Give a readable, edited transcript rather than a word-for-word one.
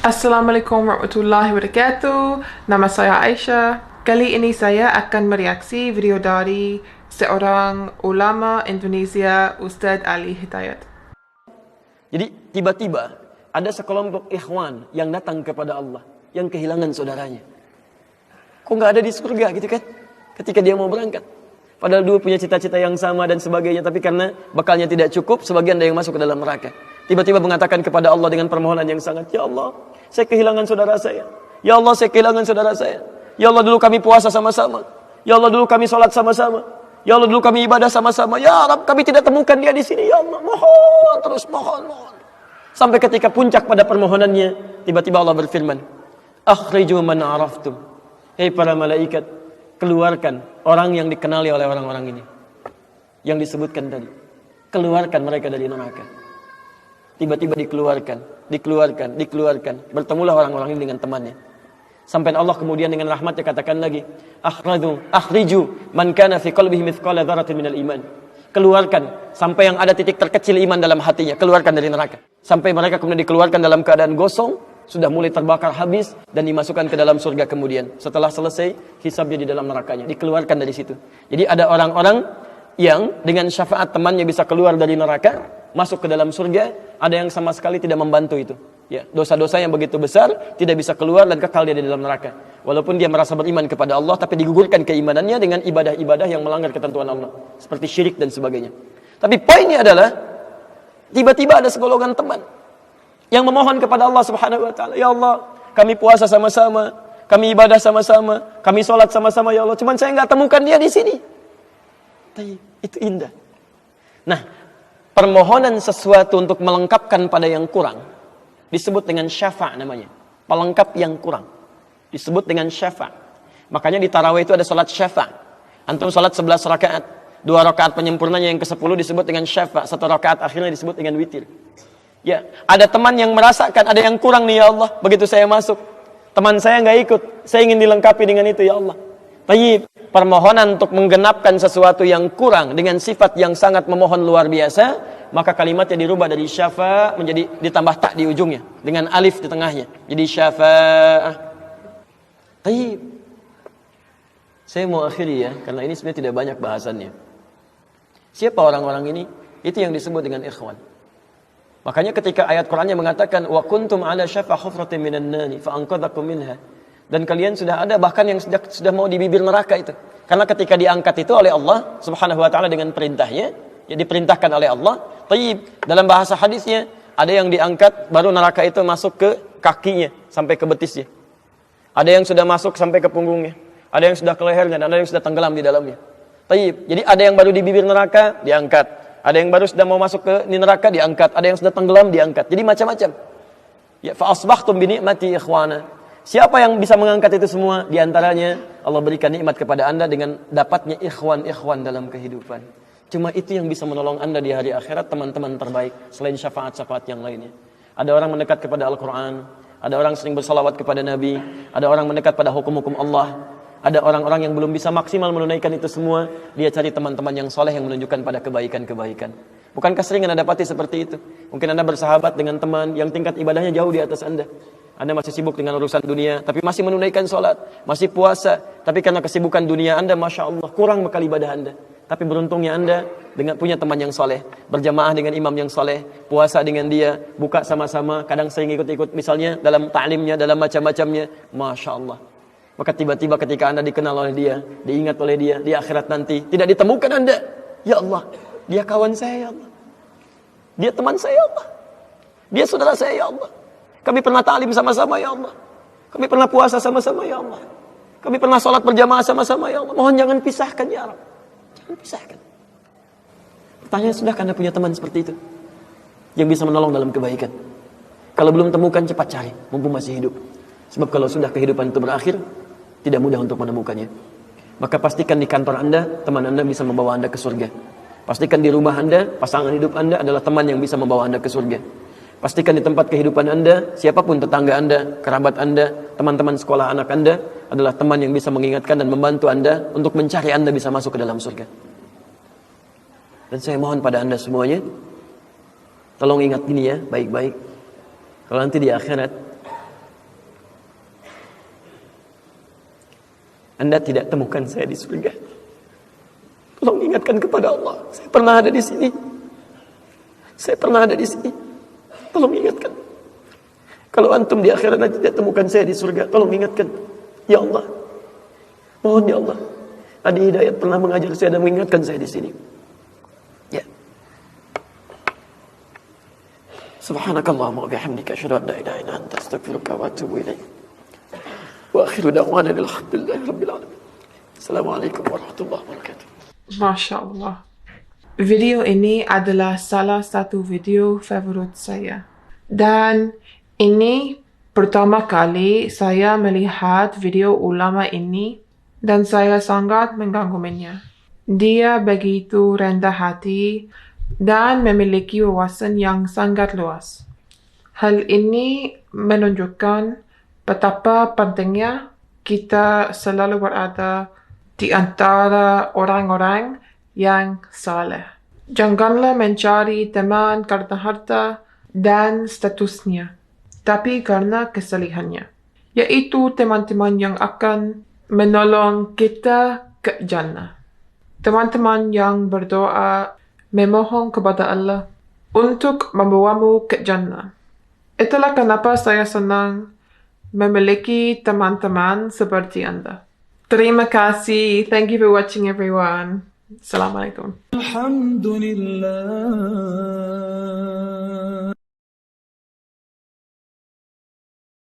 Assalamualaikum warahmatullahi wabarakatuh. Nama saya Aisyah. Kali ini saya akan mereaksi video dari seorang ulama Indonesia, Ustadz Ali Hidayat. Jadi tiba-tiba ada sekelompok ikhwan yang datang kepada Allah, yang kehilangan saudaranya. Kok nggak ada di surga gitu kan? Ketika dia mau berangkat. Padahal dua punya cita-cita yang sama dan sebagainya, tapi karena bekalnya tidak cukup, sebagian ada yang masuk ke dalam neraka. Tiba-tiba mengatakan kepada Allah dengan permohonan yang sangat, "Ya Allah, saya kehilangan saudara saya. Ya Allah, saya kehilangan saudara saya. Ya Allah, dulu kami puasa sama-sama. Ya Allah, dulu kami sholat sama-sama. Ya Allah, dulu kami ibadah sama-sama. Ya Rabb, kami tidak temukan dia di sini. Ya Allah, mohon terus, mohon. Sampai ketika puncak pada permohonannya, tiba-tiba Allah berfirman, "Akhriju man araftum." Hei para malaikat, keluarkan orang yang dikenali oleh orang-orang ini, yang disebutkan tadi. Keluarkan mereka dari neraka. Tiba-tiba dikeluarkan. Bertemulah orang-orang ini dengan temannya. Sampai Allah kemudian dengan rahmatnya katakan lagi, akhriju man kana fi qalbihi mithqala dzarratin minal iman. Keluarkan sampai yang ada titik terkecil iman dalam hatinya, keluarkan dari neraka. Sampai mereka kemudian dikeluarkan dalam keadaan gosong, sudah mulai terbakar habis dan dimasukkan ke dalam surga kemudian. Setelah selesai hisabnya di dalam nerakanya, dikeluarkan dari situ. Jadi ada orang-orang yang dengan syafaat temannya bisa keluar dari neraka, masuk ke dalam surga. Ada yang sama sekali tidak membantu itu. Ya, dosa-dosa yang begitu besar tidak bisa keluar dan kekal dia di dalam neraka. Walaupun dia merasa beriman kepada Allah, tapi digugurkan keimanannya dengan ibadah-ibadah yang melanggar ketentuan Allah, seperti syirik dan sebagainya. Tapi poinnya adalah tiba-tiba ada segolongan teman yang memohon kepada Allah Subhanahu wa taala, "Ya Allah, kami puasa sama-sama, kami ibadah sama-sama, kami sholat sama-sama ya Allah. Cuman saya enggak temukan dia di sini." Itu indah. Nah, permohonan sesuatu untuk melengkapkan pada yang kurang disebut dengan syafa' namanya. Pelengkap yang kurang disebut dengan syafa'. Makanya di tarawih itu ada salat syafa'. Antum salat 11 rakaat, 2 rakaat penyempurnanya yang ke-10 disebut dengan syafa', 1 rakaat akhirnya disebut dengan witir. Ya, ada teman yang merasakan ada yang kurang nih ya Allah, begitu saya masuk. Teman saya enggak ikut, saya ingin dilengkapi dengan itu ya Allah. Baik, permohonan untuk menggenapkan sesuatu yang kurang dengan sifat yang sangat memohon luar biasa, maka kalimatnya dirubah dari syafa' menjadi ditambah tak di ujungnya dengan alif di tengahnya. Jadi syafa'ah. Baik. Saya mau akhiri ya, karena ini sebenarnya tidak banyak bahasannya. Siapa orang-orang ini? Itu yang disebut dengan ikhwan. Makanya ketika ayat Qur'annya mengatakan wa kuntum ala syafa hufratin minan nari fa anqadhakum minha. Dan kalian sudah ada bahkan yang sudah mau di bibir neraka itu. Karena ketika diangkat itu oleh Allah Subhanahu wa taala dengan perintahnya, ya diperintahkan oleh Allah. Tayyib, dalam bahasa hadisnya ada yang diangkat baru neraka itu masuk ke kakinya sampai ke betisnya. Ada yang sudah masuk sampai ke punggungnya. Ada yang sudah ke lehernya dan ada yang sudah tenggelam di dalamnya. Tayyib. Jadi ada yang baru di bibir neraka diangkat. Ada yang baru sudah mau masuk ke neraka diangkat. Ada yang sudah tenggelam diangkat. Jadi macam-macam. Ya fa asbahtum bi ni'mati ikhwana. Siapa yang bisa mengangkat itu semua? Di antaranya Allah berikan nikmat kepada Anda dengan dapatnya ikhwan-ikhwan dalam kehidupan. Cuma itu yang bisa menolong Anda di hari akhirat, teman-teman terbaik selain syafaat-syafaat yang lainnya. Ada orang mendekat kepada Al-Qur'an, ada orang sering bersalawat kepada Nabi, ada orang mendekat pada hukum-hukum Allah. Ada orang-orang yang belum bisa maksimal menunaikan itu semua, dia cari teman-teman yang soleh yang menunjukkan pada kebaikan-kebaikan. Bukankah sering Anda dapati seperti itu? Mungkin Anda bersahabat dengan teman yang tingkat ibadahnya jauh di atas Anda. Anda masih sibuk dengan urusan dunia, tapi masih menunaikan sholat, masih puasa. Tapi karena kesibukan dunia Anda, Masya Allah, kurang bekal ibadah Anda. Tapi beruntungnya Anda dengan punya teman yang soleh, berjamaah dengan imam yang soleh, puasa dengan dia, buka sama-sama, kadang sering ikut-ikut misalnya dalam ta'limnya, dalam macam-macamnya. Masya Allah. Maka tiba-tiba ketika Anda dikenal oleh dia, diingat oleh dia, di akhirat nanti, tidak ditemukan Anda. Ya Allah, dia kawan saya ya Allah. Dia teman saya ya Allah. Dia saudara saya ya Allah. Kami pernah ta'lim sama-sama ya Allah. Kami pernah puasa sama-sama ya Allah. Kami pernah sholat berjamaah sama-sama ya Allah. Mohon jangan pisahkan ya Rabb. Jangan pisahkan. Pertanyaan, sudahkah Anda punya teman seperti itu? Yang bisa menolong dalam kebaikan? Kalau belum temukan, cepat cari. Mumpung masih hidup. Sebab kalau sudah kehidupan itu berakhir, tidak mudah untuk menemukannya. Maka pastikan di kantor Anda, teman Anda bisa membawa Anda ke surga. Pastikan di rumah Anda, pasangan hidup Anda adalah teman yang bisa membawa Anda ke surga. Pastikan di tempat kehidupan Anda, siapapun tetangga Anda, kerabat Anda, teman-teman sekolah anak Anda adalah teman yang bisa mengingatkan dan membantu Anda untuk mencari Anda bisa masuk ke dalam surga. Dan saya mohon pada Anda semuanya, tolong ingat ini ya, baik-baik. Kalau nanti di akhirat Anda tidak temukan saya di surga. Tolong ingatkan kepada Allah, saya pernah ada di sini. Saya pernah ada di sini. Tolong ingatkan. Kalau antum di akhirat nanti tidak temukan saya di surga, tolong ingatkan. Ya Allah, mohon ya Allah, Adi Hidayat pernah mengajar saya dan mengingatkan saya di sini. Ya. Subhanakallahumma wa bihamdika asyhadu an la ilaha illa anta astaghfiruka wa atubu ilaik. Wa akhiru da'wana alhamdulillahi rabbil alamin. Assalamualaikum warahmatullahi wabarakatuh. Masya Allah. Video ini adalah salah satu video favorit saya. Dan ini pertama kali saya melihat video ulama ini dan saya sangat mengagumnya. Dia begitu rendah hati dan memiliki wawasan yang sangat luas. Hal ini menunjukkan betapa pentingnya kita selalu berada di antara orang-orang yang saleh. Janganlah mencari teman karena harta dan statusnya, tapi karena kesalehannya, yaitu teman-teman yang akan menolong kita ke jannah. Teman-teman yang berdoa memohon kepada Allah untuk membawamu ke jannah. Itulah kenapa saya senang memiliki teman-teman seperti Anda. Terima kasih. Thank you for watching, everyone. Assalamualaikum. Alhamdulillah.